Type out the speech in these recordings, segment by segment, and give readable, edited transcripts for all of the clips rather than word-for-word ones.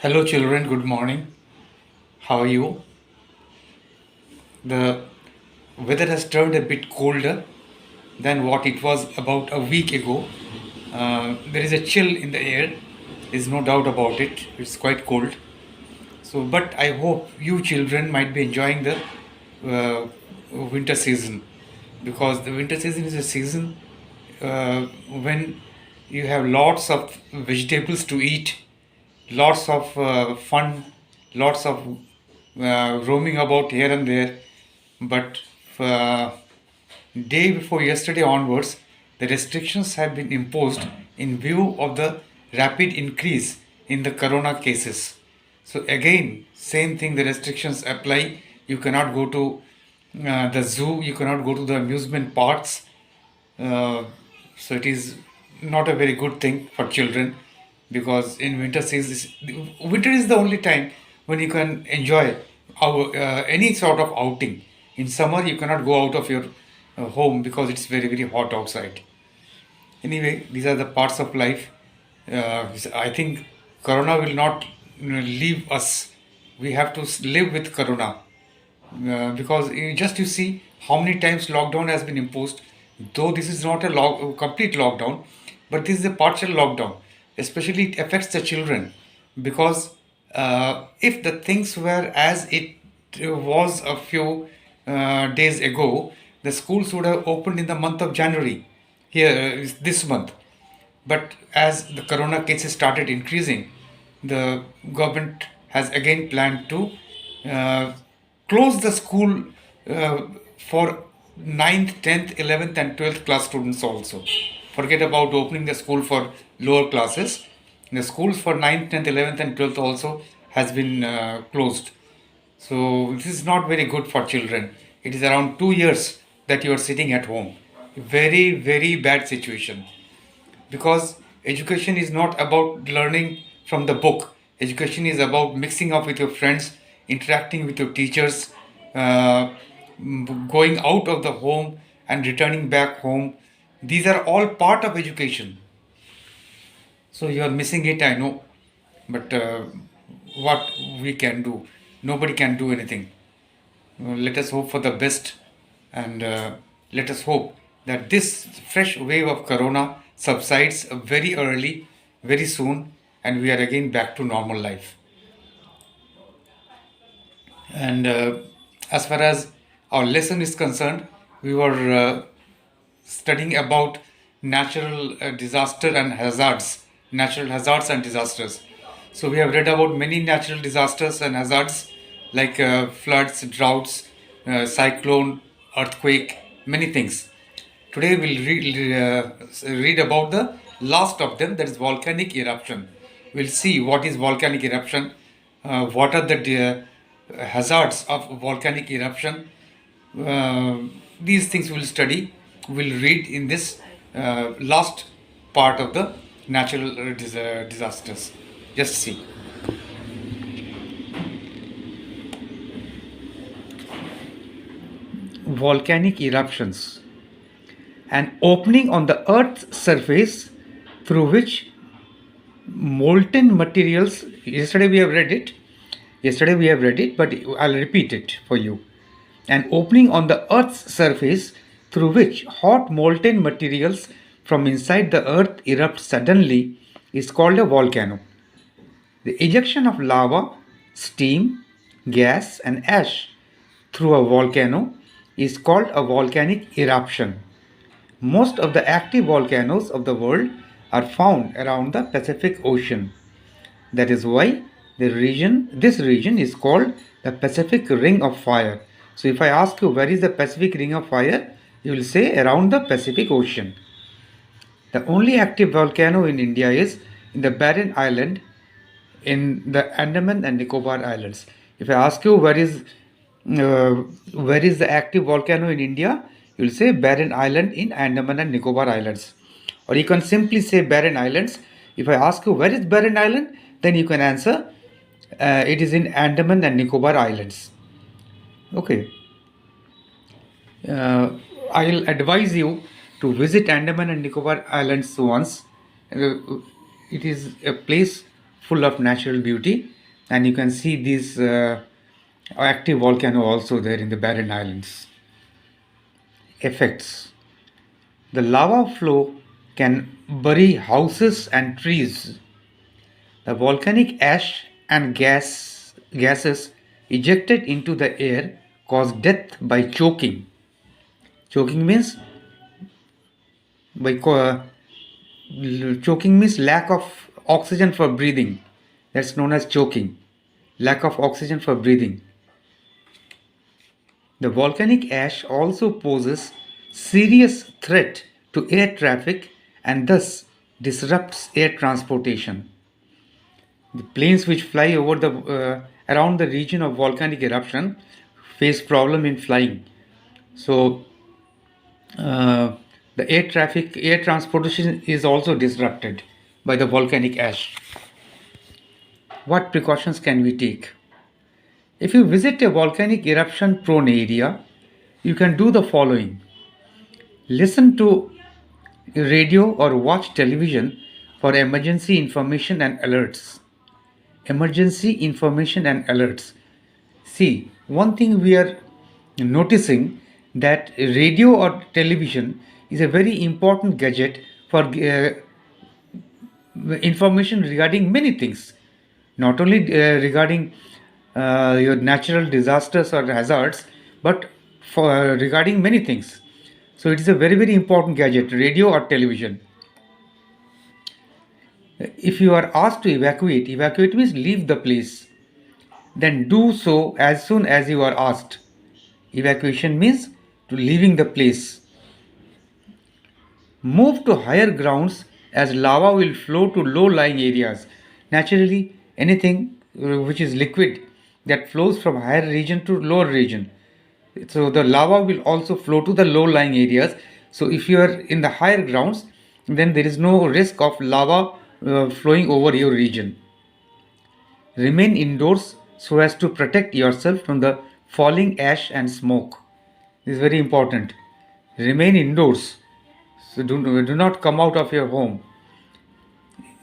Hello, children. Good morning. How are you? The weather has turned a bit colder than what it was about a week ago. There is a chill in the air. There's no doubt about it. It's quite cold. So, but I hope you children might be enjoying the winter season, because the winter season is a season when you have lots of vegetables to eat, lots of fun, lots of roaming about here and there. But uh, day before yesterday onwards, the restrictions have been imposed in view of the rapid increase in the corona cases. So again, same thing, the restrictions apply. You cannot go to the zoo, you cannot go to the amusement parks. Uh, so it is not a very good thing for children, because in winter season, winter is the only time when you can enjoy any sort of outing. In summer, you cannot go out of your home because it's very hot outside. Anyway, these are the parts of life. I think corona will not leave us. We have to live with corona, because you see how many times lockdown has been imposed. Though this is not a complete lockdown, but this is a partial lockdown. Especially it affects the children, because if the things were as it was a few days ago, the schools would have opened in the month of January, here this month. But as the corona cases started increasing, the government has again planned to uh, close the school for ninth, 10th, 11th, and 12th class students also. Forget about opening the school for lower classes. The schools for ninth, 10th, 11th, and 12th also has been closed. So this is not very good for children. It is around 2 years that you are sitting at home. Very bad situation, because education is not about learning from the book. Education is about mixing up with your friends, interacting with your teachers, uh, going out of the home and returning back home. These are all part of education. So you are missing it, I know, but what we can do? Nobody can do anything. Let us hope for the best, and let us hope that this fresh wave of corona subsides very early, very soon, and we are again back to normal life. And as far as our lesson is concerned, we were studying about natural disaster and hazards, natural hazards and disasters. So we have read about many natural disasters and hazards, like floods, droughts, cyclone, earthquake, many things. Today we'll read about the last of them, that is volcanic eruption. We'll see what is volcanic eruption, what are the hazards of volcanic eruption. Uh, these things we'll study, we'll read in this last part of the natural disasters. Just see. Volcanic eruptions: an opening on the Earth's surface through which molten materials. Yesterday we have read it, but I'll repeat it for you. An opening on the Earth's surface through which hot molten materials from inside the Earth erupt suddenly is called a volcano. The ejection of lava, steam, gas, and ash through a volcano is called a volcanic eruption. Most of the active volcanoes of the world are found around the Pacific Ocean. That is why this region is called the Pacific Ring of Fire. So if I ask you where is the Pacific Ring of Fire, you will say around the Pacific Ocean. The only active volcano in India is in the Barren Island in the Andaman and Nicobar Islands. If I ask you where is the active volcano in India, you will say Barren Island in Andaman and Nicobar Islands. Or you can simply say Barren Islands. If I ask you where is Barren Island, then you can answer it is in Andaman and Nicobar Islands. Okay. I'll advise you to visit Andaman and Nicobar Islands once. It is a place full of natural beauty, and you can see this active volcano also there in the Barren Islands. Effects: the lava flow can bury houses and trees. The volcanic ash and gases ejected into the air cause death by choking. Choking means by choking means lack of oxygen for breathing. That's known as choking. Lack of oxygen for breathing. The volcanic ash also poses serious threat to air traffic and thus disrupts air transportation. The planes which fly over the around the region of volcanic eruption face problem in flying. So the air transportation is also disrupted by the volcanic ash. What precautions can we take? If you visit a volcanic eruption prone area, you can do the following: listen to radio or watch television for emergency information and alerts. Emergency information and alerts. See, one thing we are noticing that radio or television is a very important gadget for information regarding many things, not only regarding your natural disasters or hazards, but for regarding many things. So it is a very important gadget, radio or television. If you are asked to evacuate means leave the place, then do so as soon as you are asked. Evacuation means to leaving the place. Move to higher grounds as lava will flow to low lying areas. Naturally, anything which is liquid that flows from higher region to lower region. So the lava will also flow to the low lying areas. So if you are in the higher grounds, then there is no risk of lava flowing over your region. Remain indoors so as to protect yourself from the falling ash and smoke. This is very important. Remain indoors. So do not come out of your home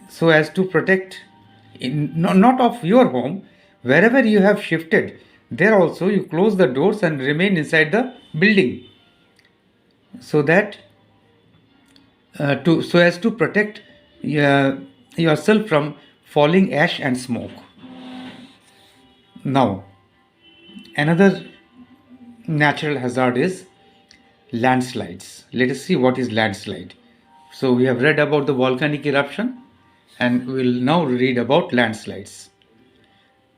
so as to protect not of your home. Wherever you have shifted, there also you close the doors and remain inside the building so that so as to protect yourself from falling ash and smoke. Now, another natural hazard is landslides. Let us see what is landslide. So we have read about the volcanic eruption and we will now read about landslides.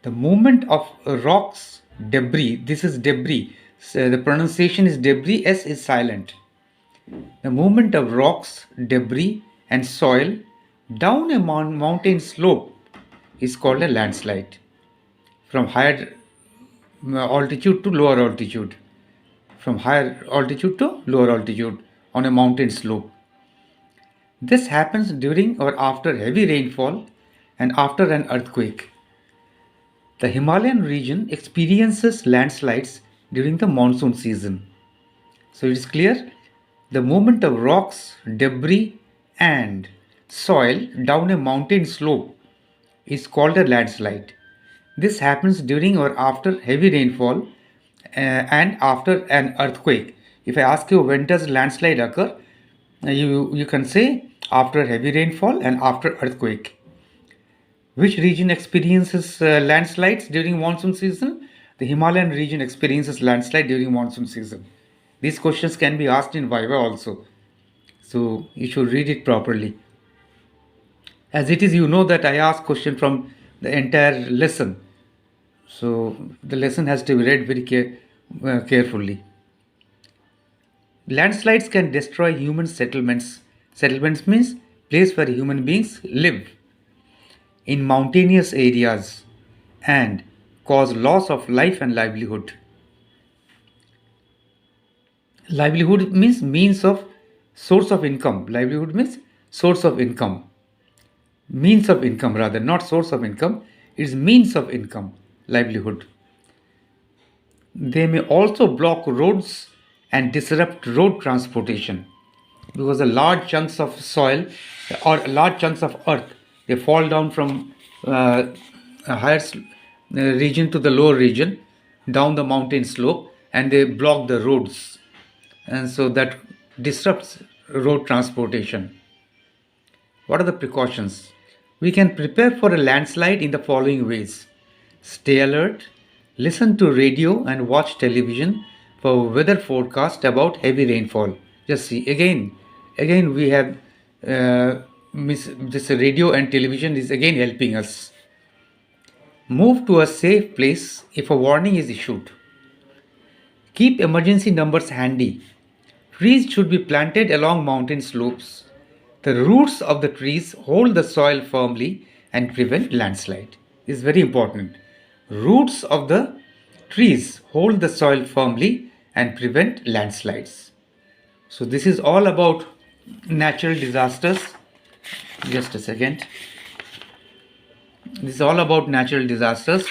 The movement of rocks, debris, this is debris, so the pronunciation is debris, S is silent. The movement of rocks, debris and soil down a mountain slope is called a landslide. From higher altitude to lower altitude. From higher altitude to lower altitude on a mountain slope. This happens during or after heavy rainfall and after an earthquake. The Himalayan region experiences landslides during the monsoon season. So it is clear the movement of rocks, debris, and soil down a mountain slope is called a landslide. This happens during or after heavy rainfall and after an earthquake. If I ask you when does landslide occur, you can say after heavy rainfall and after earthquake. Which region experiences landslides during monsoon season? The Himalayan region experiences landslide during monsoon season. These questions can be asked in Viva also. So you should read it properly. As it is, you know that I ask question from the entire lesson. So the lesson has to be read very carefully. Landslides can destroy human settlements. Settlements means place where human beings live in mountainous areas and cause loss of life and livelihood. Livelihood means means of source of income. Livelihood means source of income. Means of income rather, not source of income. It is means of income, livelihood. They may also block roads and disrupt road transportation because the large chunks of soil or large chunks of earth they fall down from higher region to the lower region down the mountain slope, and they block the roads, and so that disrupts road transportation. What are the precautions? We can prepare for a landslide in the following ways. Stay alert, listen to radio and watch television for weather forecast about heavy rainfall. Just see again we have this radio and television is again helping us. Move to a safe place if a warning is issued. Keep emergency numbers handy. Trees should be planted along mountain slopes. The roots of the trees hold the soil firmly and prevent landslide. This is very important. Roots of the trees hold the soil firmly and prevent landslides. So this is all about natural disasters. Just a second. This is all about natural disasters.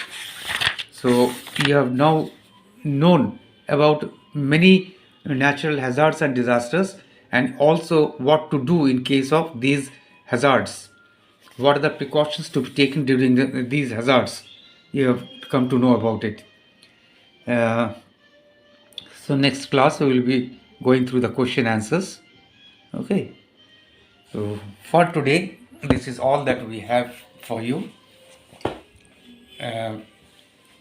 So you have now known about many natural hazards and disasters, and also what to do in case of these hazards. What are the precautions to be taken during these hazards? You have come to know about it. Uh, so next class we will be going through the question answers. Okay. So for today, this is all that we have for you. Uh,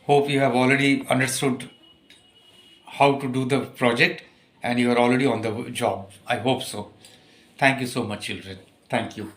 Hope you have already understood how to do the project and you are already on the job. I hope so. Thank you so much, children. Thank you.